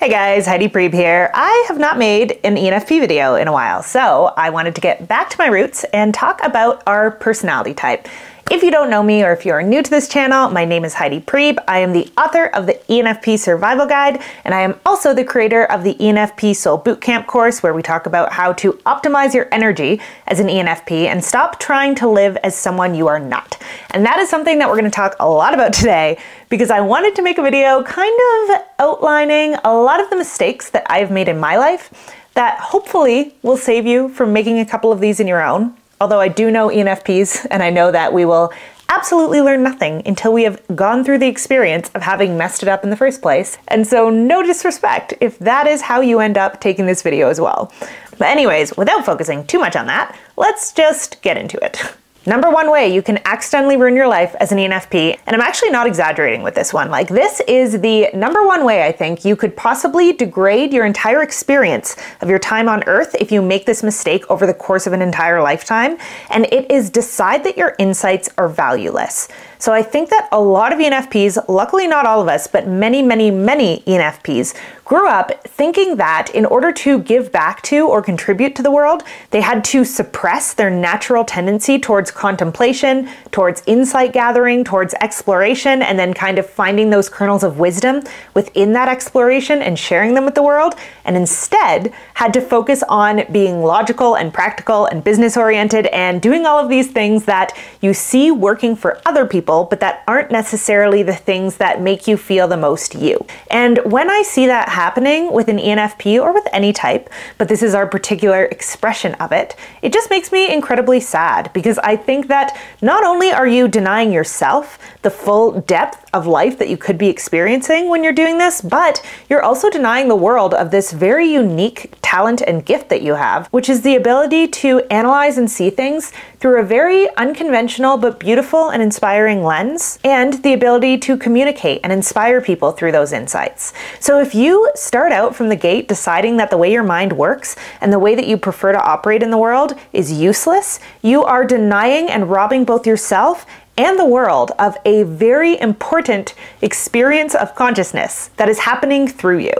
Hey guys, Heidi Prieb here. I have not made an ENFP video in a while, so I wanted to get back to my roots and talk about our personality type. If you don't know me or if you are new to this channel, my name is Heidi Prieb. I am the author of the ENFP Survival Guide, and I am also the creator of the ENFP Soul Bootcamp course, where we talk about how to optimize your energy as an ENFP and stop trying to live as someone you are not. And that is something that we're going to talk a lot about today, because I wanted to make a video kind of outlining a lot of the mistakes that I've made in my life that hopefully will save you from making a couple of these in your own. Although I do know ENFPs, and I know that we will absolutely learn nothing until we have gone through the experience of having messed it up in the first place. And so no disrespect if that is how you end up taking this video as well. But anyways, without focusing too much on that, let's just get into it. Number one way you can accidentally ruin your life as an ENFP, and I'm actually not exaggerating with this one, like this is the number one way I think you could possibly degrade your entire experience of your time on Earth if you make this mistake over the course of an entire lifetime, and it is decide that your insights are valueless. So I think that a lot of ENFPs, luckily not all of us, but many ENFPs, grew up thinking that in order to give back to or contribute to the world, they had to suppress their natural tendency towards contemplation, towards insight gathering, towards exploration, and then kind of finding those kernels of wisdom within that exploration and sharing them with the world, and instead had to focus on being logical and practical and business oriented and doing all of these things that you see working for other people, but that aren't necessarily the things that make you feel the most you. And when I see that happening with an ENFP or with any type, but this is our particular expression of it, it just makes me incredibly sad, because I think that not only are you denying yourself the full depth of life that you could be experiencing when you're doing this, but you're also denying the world of this very unique talent and gift that you have, which is the ability to analyze and see things through a very unconventional but beautiful and inspiring lens, and the ability to communicate and inspire people through those insights. So if you start out from the gate deciding that the way your mind works and the way that you prefer to operate in the world is useless, you are denying and robbing both yourself and the world of a very important experience of consciousness that is happening through you.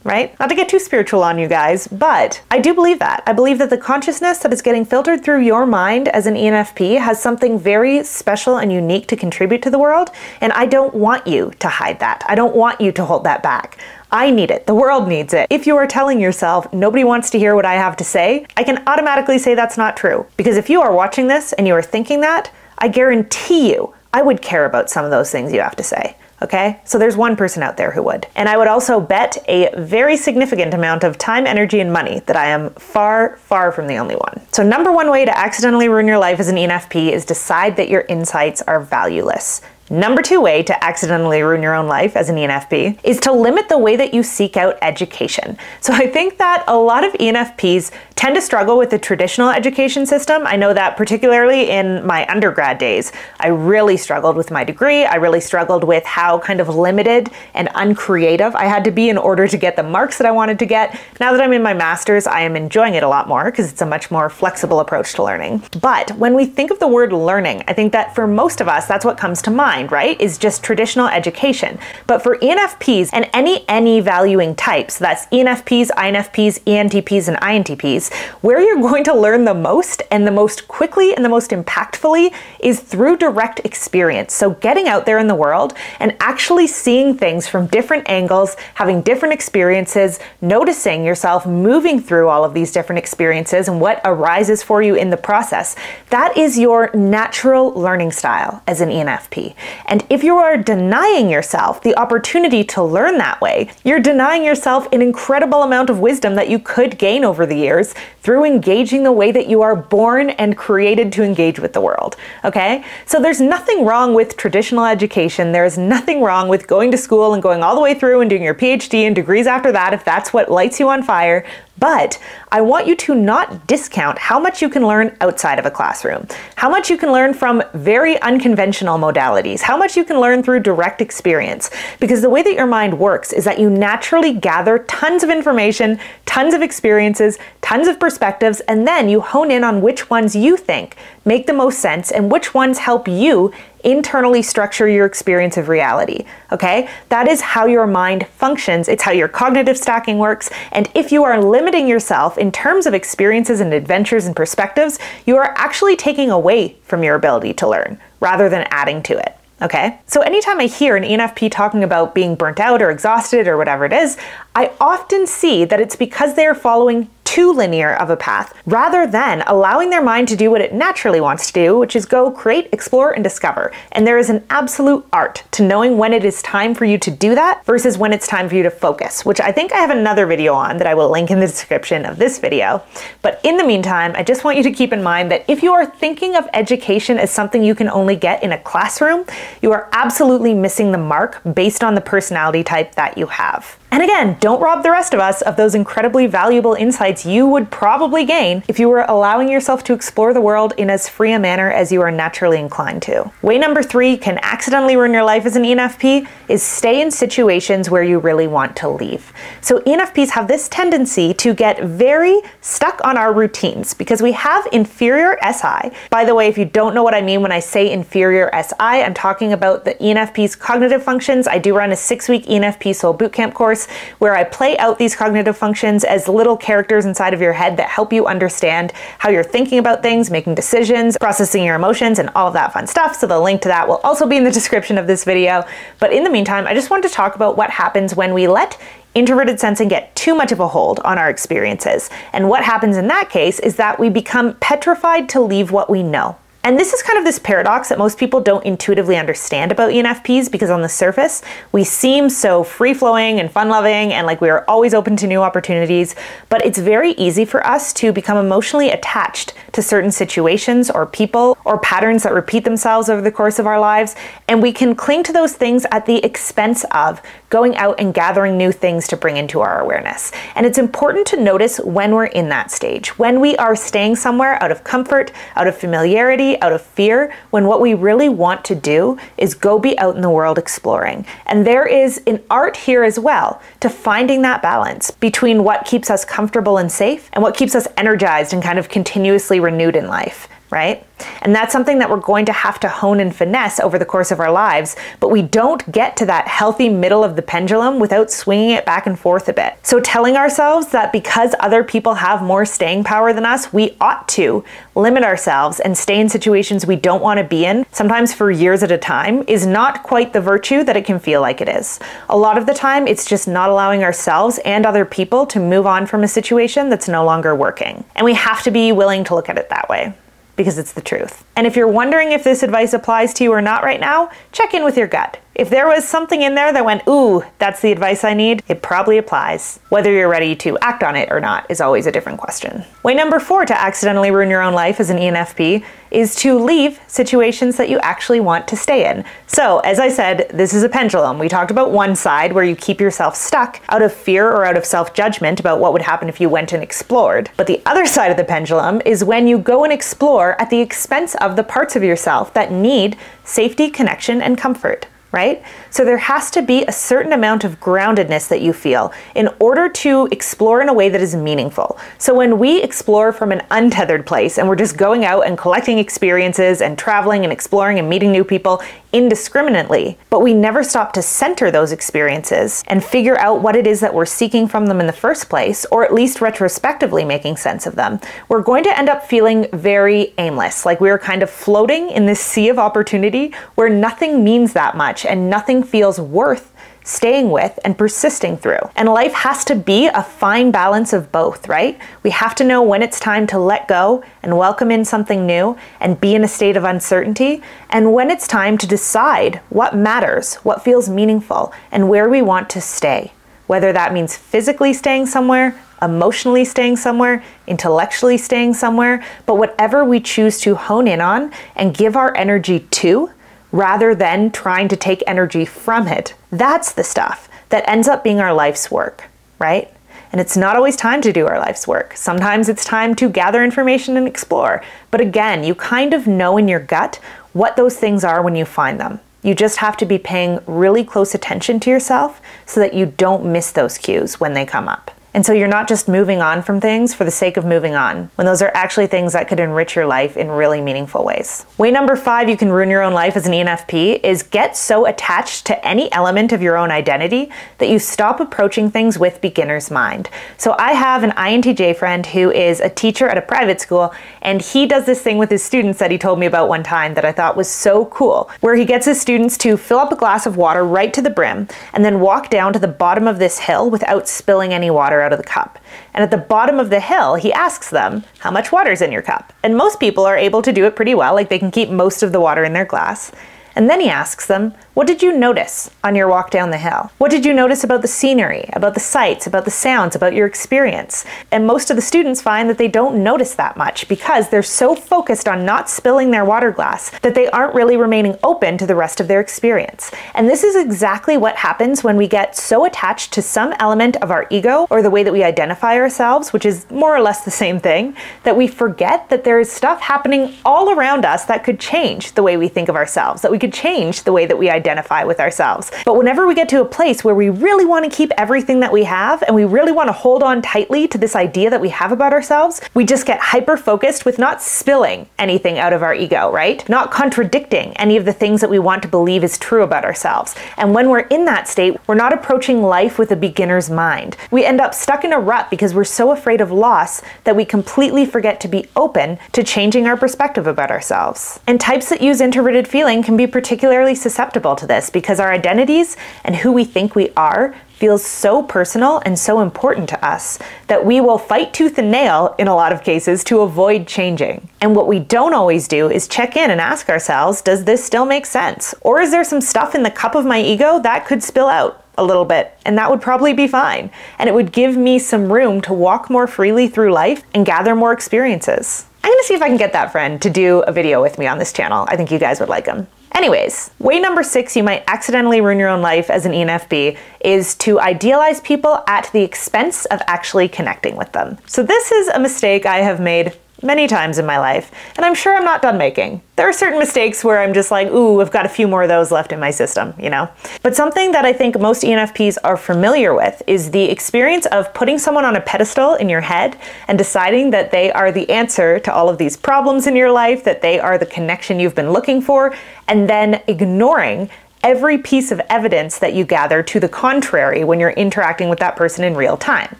Right? Not to get too spiritual on you guys, but I do believe that. I believe that the consciousness that is getting filtered through your mind as an ENFP has something very special and unique to contribute to the world, and I don't want you to hide that. I don't want you to hold that back. I need it. The world needs it. If you are telling yourself nobody wants to hear what I have to say, I can automatically say that's not true. Because if you are watching this and you are thinking that, I guarantee you I would care about some of those things you have to say. Okay, so there's one person out there who would. And I would also bet a very significant amount of time, energy, and money that I am far from the only one. So number one way to accidentally ruin your life as an ENFP is decide that your insights are valueless. Number two way to accidentally ruin your own life as an ENFP is to limit the way that you seek out education. So I think that a lot of ENFPs tend to struggle with the traditional education system. I know that particularly in my undergrad days, I really struggled with my degree. I really struggled with how kind of limited and uncreative I had to be in order to get the marks that I wanted to get. Now that I'm in my master's, I am enjoying it a lot more because it's a much more flexible approach to learning. But when we think of the word learning, I think that for most of us, that's what comes to mind, right? Is just traditional education. But for ENFPs and any valuing types, that's ENFPs, INFPs, ENTPs, and INTPs, where you're going to learn the most and the most quickly and the most impactfully is through direct experience. So getting out there in the world and actually seeing things from different angles, having different experiences, noticing yourself moving through all of these different experiences and what arises for you in the process. That is your natural learning style as an ENFP. And if you are denying yourself the opportunity to learn that way, you're denying yourself an incredible amount of wisdom that you could gain over the years through engaging the way that you are born and created to engage with the world, okay? So there's nothing wrong with traditional education. There is nothing wrong with going to school and going all the way through and doing your PhD and degrees after that if that's what lights you on fire. But I want you to not discount how much you can learn outside of a classroom, how much you can learn from very unconventional modalities, how much you can learn through direct experience. Because the way that your mind works is that you naturally gather tons of information, tons of experiences, tons of perspectives, and then you hone in on which ones you think make the most sense and which ones help you internally structure your experience of reality, okay? That is how your mind functions. It's how your cognitive stacking works. And if you are limiting yourself in terms of experiences and adventures and perspectives, you are actually taking away from your ability to learn rather than adding to it. Okay? So anytime I hear an ENFP talking about being burnt out or exhausted or whatever it is, I often see that it's because they are following too linear of a path, rather than allowing their mind to do what it naturally wants to do, which is go create, explore, and discover. And there is an absolute art to knowing when it is time for you to do that versus when it's time for you to focus, which I think I have another video on that I will link in the description of this video. But in the meantime, I just want you to keep in mind that if you are thinking of education as something you can only get in a classroom, you are absolutely missing the mark based on the personality type that you have. And again, don't rob the rest of us of those incredibly valuable insights you would probably gain if you were allowing yourself to explore the world in as free a manner as you are naturally inclined to. Way number 3 can accidentally ruin your life as an ENFP is stay in situations where you really want to leave. So ENFPs have this tendency to get very stuck on our routines because we have inferior SI. By the way, if you don't know what I mean when I say inferior SI, I'm talking about the ENFP's cognitive functions. I do run a 6-week ENFP Soul Bootcamp course where I play out these cognitive functions as little characters inside of your head that help you understand how you're thinking about things, making decisions, processing your emotions, and all of that fun stuff. So the link to that will also be in the description of this video. But in the meantime, I just wanted to talk about what happens when we let introverted sensing get too much of a hold on our experiences. And what happens in that case is that we become petrified to leave what we know. And this is kind of this paradox that most people don't intuitively understand about ENFPs because on the surface, we seem so free-flowing and fun-loving and like we are always open to new opportunities, but it's very easy for us to become emotionally attached to certain situations or people or patterns that repeat themselves over the course of our lives, and we can cling to those things at the expense of going out and gathering new things to bring into our awareness. And it's important to notice when we're in that stage, when we are staying somewhere out of comfort, out of familiarity, out of fear, when what we really want to do is go be out in the world exploring. And there is an art here as well to finding that balance between what keeps us comfortable and safe and what keeps us energized and kind of continuously renewed in life, right? And that's something that we're going to have to hone and finesse over the course of our lives, but we don't get to that healthy middle of the pendulum without swinging it back and forth a bit. So telling ourselves that because other people have more staying power than us, we ought to limit ourselves and stay in situations we don't want to be in, sometimes for years at a time, is not quite the virtue that it can feel like it is. A lot of the time, it's just not allowing ourselves and other people to move on from a situation that's no longer working. And we have to be willing to look at it that way, because it's the truth. And if you're wondering if this advice applies to you or not right now, check in with your gut. If there was something in there that went, ooh, that's the advice I need, it probably applies. Whether you're ready to act on it or not is always a different question. Way number 4 to accidentally ruin your own life as an ENFP is to leave situations that you actually want to stay in. So, as I said, this is a pendulum. We talked about one side where you keep yourself stuck out of fear or out of self-judgment about what would happen if you went and explored. But the other side of the pendulum is when you go and explore at the expense of the parts of yourself that need safety, connection, and comfort. Right? So there has to be a certain amount of groundedness that you feel in order to explore in a way that is meaningful. So when we explore from an untethered place and we're just going out and collecting experiences and traveling and exploring and meeting new people indiscriminately, but we never stop to center those experiences and figure out what it is that we're seeking from them in the first place, or at least retrospectively making sense of them, we're going to end up feeling very aimless, like we're kind of floating in this sea of opportunity where nothing means that much and nothing feels worth staying with and persisting through. And life has to be a fine balance of both, right? We have to know when it's time to let go and welcome in something new and be in a state of uncertainty, and when it's time to decide what matters, what feels meaningful, and where we want to stay. Whether that means physically staying somewhere, emotionally staying somewhere, intellectually staying somewhere, but whatever we choose to hone in on and give our energy to, rather than trying to take energy from it, that's the stuff that ends up being our life's work, right? And it's not always time to do our life's work. Sometimes it's time to gather information and explore. But again, you kind of know in your gut what those things are when you find them. You just have to be paying really close attention to yourself so that you don't miss those cues when they come up. And so you're not just moving on from things for the sake of moving on, when those are actually things that could enrich your life in really meaningful ways. Way number 5 you can ruin your own life as an ENFP is get so attached to any element of your own identity that you stop approaching things with beginner's mind. So I have an INTJ friend who is a teacher at a private school, and he does this thing with his students that he told me about one time that I thought was so cool, where he gets his students to fill up a glass of water right to the brim and then walk down to the bottom of this hill without spilling any water out of the cup. And at the bottom of the hill, he asks them, how much water's in your cup? And most people are able to do it pretty well, like they can keep most of the water in their glass. And then he asks them, what did you notice on your walk down the hill? What did you notice about the scenery, about the sights, about the sounds, about your experience? And most of the students find that they don't notice that much because they're so focused on not spilling their water glass that they aren't really remaining open to the rest of their experience. And this is exactly what happens when we get so attached to some element of our ego or the way that we identify ourselves, which is more or less the same thing, that we forget that there is stuff happening all around us that could change the way we think of ourselves, that we could change the way that we identify with ourselves. But whenever we get to a place where we really want to keep everything that we have and we really want to hold on tightly to this idea that we have about ourselves, we just get hyper-focused with not spilling anything out of our ego, right? Not contradicting any of the things that we want to believe is true about ourselves. And when we're in that state, we're not approaching life with a beginner's mind. We end up stuck in a rut because we're so afraid of loss that we completely forget to be open to changing our perspective about ourselves. And types that use introverted feeling can be particularly susceptible to this because our identities and who we think we are feels so personal and so important to us that we will fight tooth and nail in a lot of cases to avoid changing. And what we don't always do is check in and ask ourselves, does this still make sense? Or is there some stuff in the cup of my ego that could spill out a little bit, and that would probably be fine. And it would give me some room to walk more freely through life and gather more experiences. I'm gonna see if I can get that friend to do a video with me on this channel. I think you guys would like him. Anyways, way number 6 you might accidentally ruin your own life as an ENFP is to idealize people at the expense of actually connecting with them. So this is a mistake I have made many times in my life, and I'm sure I'm not done making. There are certain mistakes where I'm just like, ooh, I've got a few more of those left in my system, you know? But something that I think most ENFPs are familiar with is the experience of putting someone on a pedestal in your head and deciding that they are the answer to all of these problems in your life, that they are the connection you've been looking for, and then ignoring every piece of evidence that you gather to the contrary when you're interacting with that person in real time.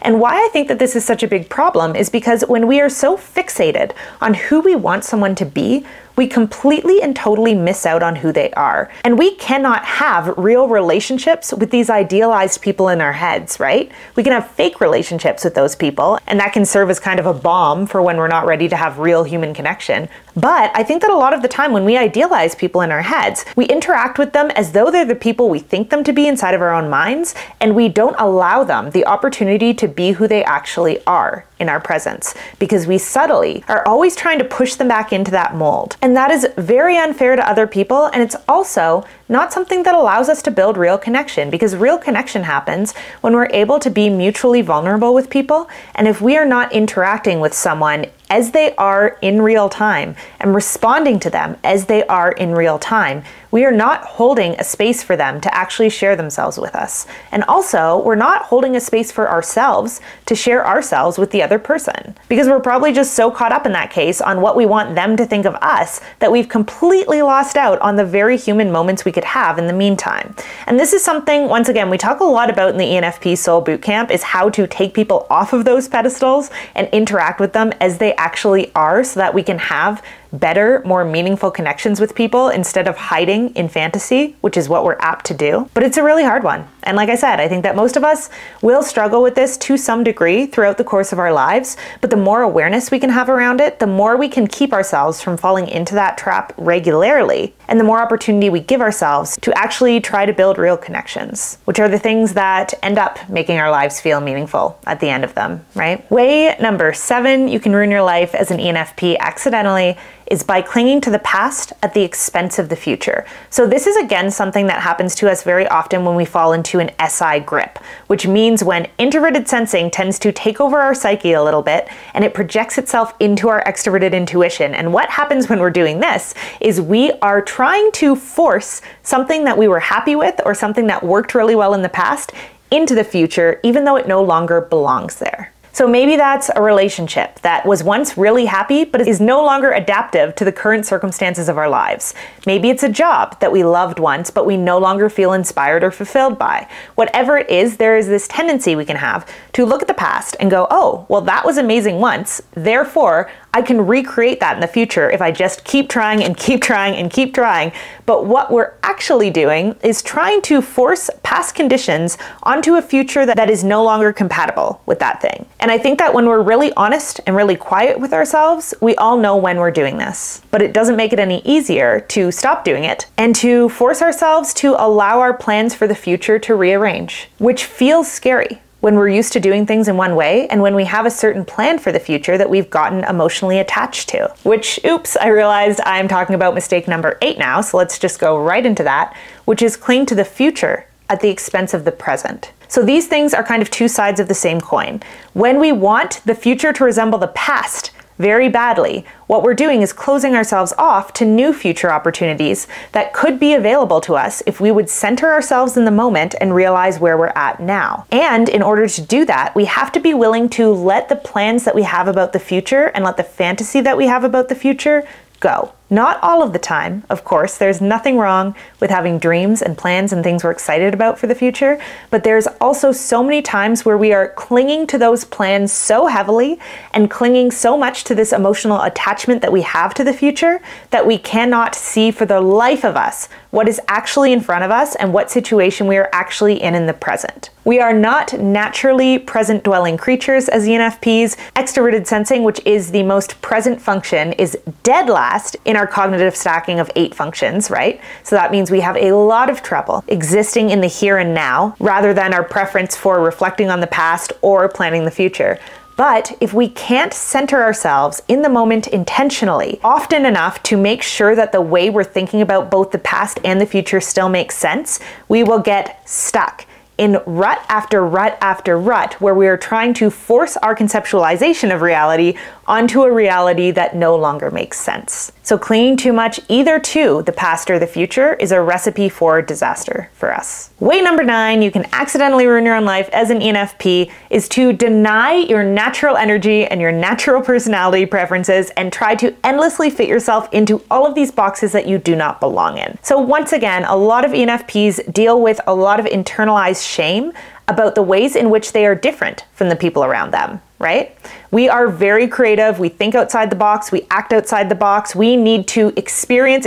And why I think that this is such a big problem is because when we are so fixated on who we want someone to be, we completely and totally miss out on who they are. And we cannot have real relationships with these idealized people in our heads, right? We can have fake relationships with those people, and that can serve as kind of a bomb for when we're not ready to have real human connection. But I think that a lot of the time when we idealize people in our heads, we interact with them as though they're the people we think them to be inside of our own minds, and we don't allow them the opportunity to be who they actually are in our presence, because we subtly are always trying to push them back into that mold. And that is very unfair to other people, and it's also not something that allows us to build real connection, because real connection happens when we're able to be mutually vulnerable with people, and if we are not interacting with someone as they are in real time and responding to them as they are in real time, we are not holding a space for them to actually share themselves with us. And also, we're not holding a space for ourselves to share ourselves with the other person, because we're probably just so caught up in that case on what we want them to think of us that we've completely lost out on the very human moments we could have in the meantime. And this is something, once again, we talk a lot about in the ENFP Soul Bootcamp, is how to take people off of those pedestals and interact with them as they actually are, so that we can have better, more meaningful connections with people instead of hiding in fantasy, which is what we're apt to do. But it's a really hard one. And like I said, I think that most of us will struggle with this to some degree throughout the course of our lives, but the more awareness we can have around it, the more we can keep ourselves from falling into that trap regularly, and the more opportunity we give ourselves to actually try to build real connections, which are the things that end up making our lives feel meaningful at the end of them, right? Way number 7, you can ruin your life as an ENFP accidentally, is by clinging to the past at the expense of the future. So this is again something that happens to us very often when we fall into an SI grip, which means when introverted sensing tends to take over our psyche a little bit and it projects itself into our extroverted intuition. And what happens when we're doing this is we are trying to force something that we were happy with or something that worked really well in the past into the future, even though it no longer belongs there. So maybe that's a relationship that was once really happy, but is no longer adaptive to the current circumstances of our lives. Maybe it's a job that we loved once, but we no longer feel inspired or fulfilled by. Whatever it is, there is this tendency we can have to look at the past and go, oh, well, that was amazing once, therefore, I can recreate that in the future if I just keep trying and keep trying and keep trying. But what we're actually doing is trying to force past conditions onto a future that is no longer compatible with that thing. And I think that when we're really honest and really quiet with ourselves, we all know when we're doing this. But it doesn't make it any easier to stop doing it and to force ourselves to allow our plans for the future to rearrange, which feels scary when we're used to doing things in one way and when we have a certain plan for the future that we've gotten emotionally attached to. Which, oops, I realized I'm talking about mistake number 8 now, so let's just go right into that, which is cling to the future at the expense of the present. So these things are kind of two sides of the same coin. When we want the future to resemble the past very badly, what we're doing is closing ourselves off to new future opportunities that could be available to us if we would center ourselves in the moment and realize where we're at now. And in order to do that, we have to be willing to let the plans that we have about the future and let the fantasy that we have about the future go. Not all of the time, of course. There's nothing wrong with having dreams and plans and things we're excited about for the future, but there's also so many times where we are clinging to those plans so heavily and clinging so much to this emotional attachment that we have to the future that we cannot see for the life of us what is actually in front of us and what situation we are actually in the present. We are not naturally present-dwelling creatures as ENFPs. Extroverted sensing, which is the most present function, is dead last in our cognitive stacking of 8 functions, right? So that means we have a lot of trouble existing in the here and now, rather than our preference for reflecting on the past or planning the future. But if we can't center ourselves in the moment intentionally, often enough to make sure that the way we're thinking about both the past and the future still makes sense, we will get stuck in rut after rut after rut, where we are trying to force our conceptualization of reality onto a reality that no longer makes sense. So clinging too much either to the past or the future is a recipe for disaster for us. Way number 9, you can accidentally ruin your own life as an ENFP, is to deny your natural energy and your natural personality preferences and try to endlessly fit yourself into all of these boxes that you do not belong in. So once again, a lot of ENFPs deal with a lot of internalized shame about the ways in which they are different from the people around them, right? We are very creative, we think outside the box, we act outside the box, we need to experience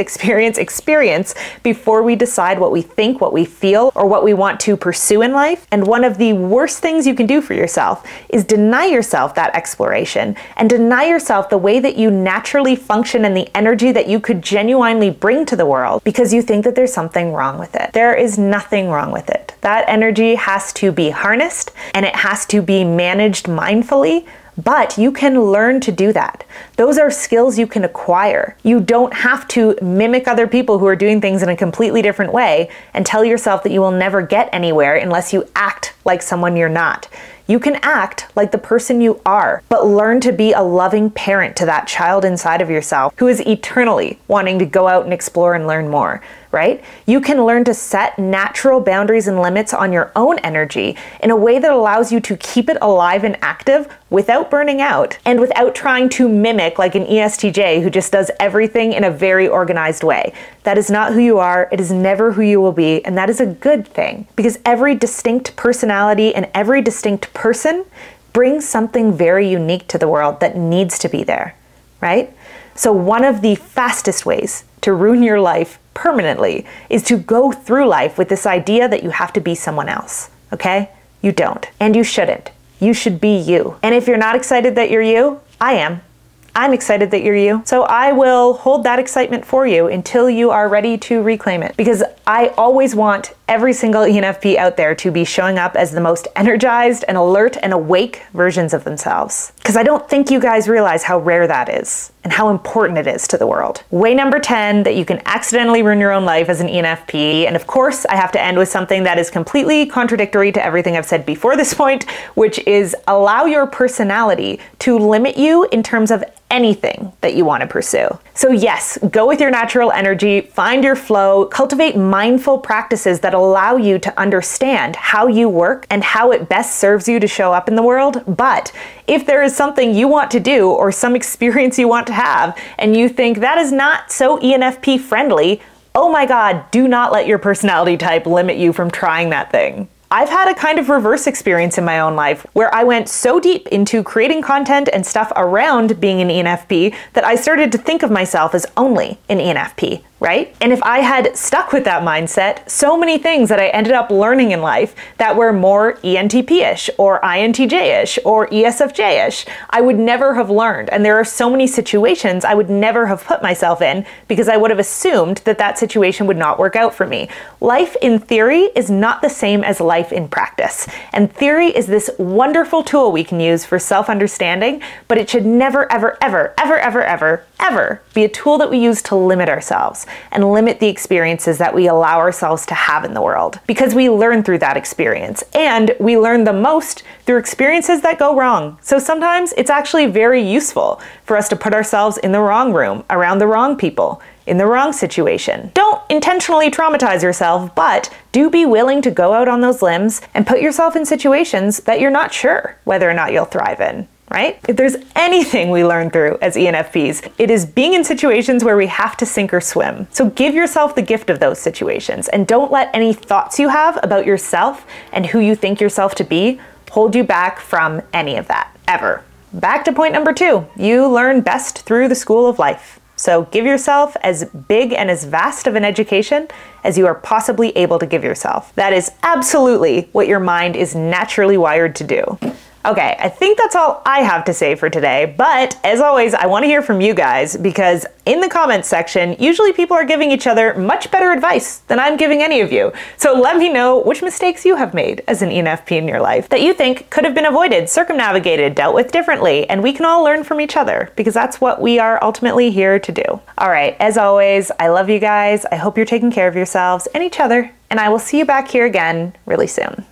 before we decide what we think, what we feel, or what we want to pursue in life. And one of the worst things you can do for yourself is deny yourself that exploration and deny yourself the way that you naturally function and the energy that you could genuinely bring to the world because you think that there's something wrong with it. There is nothing wrong with it. That energy has to be harnessed and it has to be managed mindfully, but you can learn to do that. Those are skills you can acquire. You don't have to mimic other people who are doing things in a completely different way and tell yourself that you will never get anywhere unless you act like someone you're not. You can act like the person you are, but learn to be a loving parent to that child inside of yourself who is eternally wanting to go out and explore and learn more, right? You can learn to set natural boundaries and limits on your own energy in a way that allows you to keep it alive and active without burning out and without trying to mimic like an ESTJ who just does everything in a very organized way. That is not who you are. It is never who you will be. And that is a good thing because every distinct personality and every distinct person brings something very unique to the world that needs to be there, right? So one of the fastest ways to ruin your life permanently is to go through life with this idea that you have to be someone else, okay? You don't, and you shouldn't. You should be you. And if you're not excited that you're you, I am. I'm excited that you're you. So I will hold that excitement for you until you are ready to reclaim it. Because I always want every single ENFP out there to be showing up as the most energized and alert and awake versions of themselves. Because I don't think you guys realize how rare that is and and how important it is to the world. Way number 10, that you can accidentally ruin your own life as an ENFP. And of course, I have to end with something that is completely contradictory to everything I've said before this point, which is allow your personality to limit you in terms of anything that you want to pursue. So yes, go with your natural energy, find your flow, cultivate mindful practices that allow you to understand how you work and how it best serves you to show up in the world. But if there is something you want to do or some experience you want to have, and you think that is not so ENFP friendly, oh my God, do not let your personality type limit you from trying that thing. I've had a kind of reverse experience in my own life where I went so deep into creating content and stuff around being an ENFP that I started to think of myself as only an ENFP, right? And if I had stuck with that mindset, so many things that I ended up learning in life that were more ENTP-ish or INTJ-ish or ESFJ-ish, I would never have learned. And there are so many situations I would never have put myself in because I would have assumed that that situation would not work out for me. Life in theory is not the same as life in practice. And theory is this wonderful tool we can use for self-understanding, but it should never, ever, ever, ever, ever, ever, ever be a tool that we use to limit ourselves and limit the experiences that we allow ourselves to have in the world. Because we learn through that experience, and we learn the most through experiences that go wrong. So sometimes it's actually very useful for us to put ourselves in the wrong room, around the wrong people, in the wrong situation. Don't intentionally traumatize yourself, but do be willing to go out on those limbs and put yourself in situations that you're not sure whether or not you'll thrive in. Right? If there's anything we learn through as ENFPs, it is being in situations where we have to sink or swim. So give yourself the gift of those situations and don't let any thoughts you have about yourself and who you think yourself to be hold you back from any of that, ever. Back to point number 2, you learn best through the school of life. So give yourself as big and as vast of an education as you are possibly able to give yourself. That is absolutely what your mind is naturally wired to do. Okay, I think that's all I have to say for today, but as always, I want to hear from you guys because in the comments section, usually people are giving each other much better advice than I'm giving any of you. So let me know which mistakes you have made as an ENFP in your life that you think could have been avoided, circumnavigated, dealt with differently, and we can all learn from each other because that's what we are ultimately here to do. All right, as always, I love you guys. I hope you're taking care of yourselves and each other, and I will see you back here again really soon.